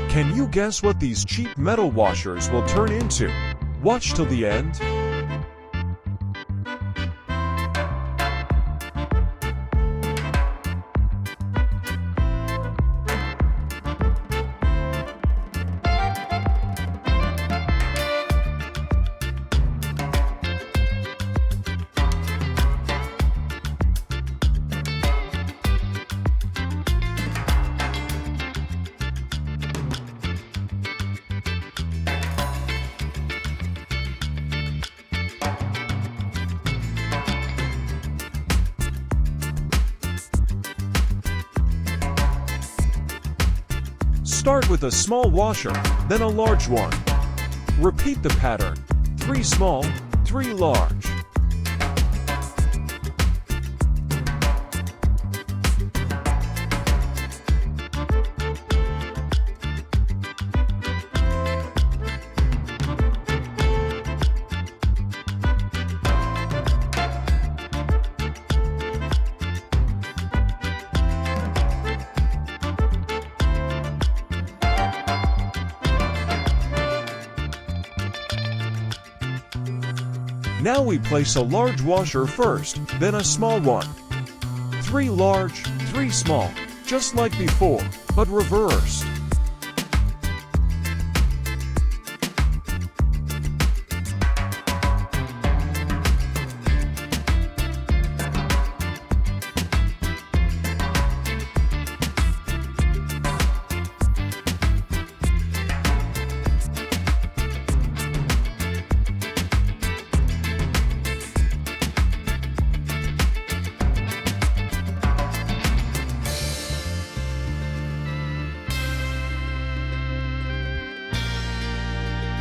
Can you guess what these cheap metal washers will turn into? Watch till the end. Start with a small washer, then a large one. Repeat the pattern, 3 small, 3 large. Now we place a large washer first, then a small one. 3 large, 3 small, just like before, but reversed.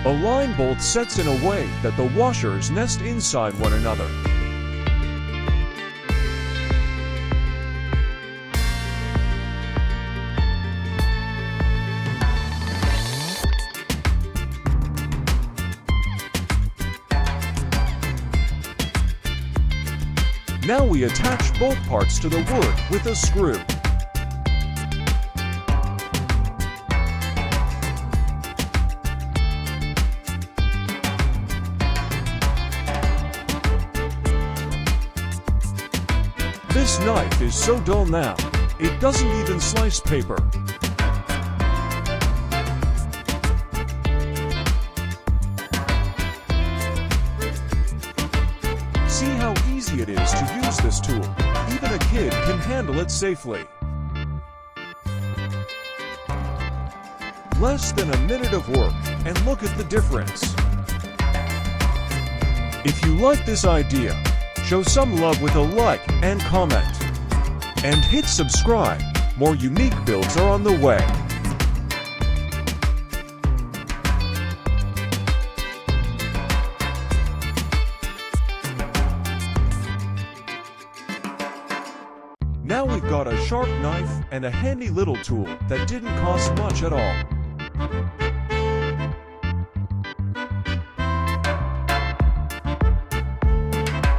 A line bolt sets in a way that the washers nest inside one another. Now we attach both parts to the wood with a screw. This knife is so dull now, it doesn't even slice paper. See how easy it is to use this tool. Even a kid can handle it safely. Less than a minute of work, and look at the difference. If you like this idea, show some love with a like and comment. And hit subscribe. More unique builds are on the way. Now we've got a sharp knife and a handy little tool that didn't cost much at all.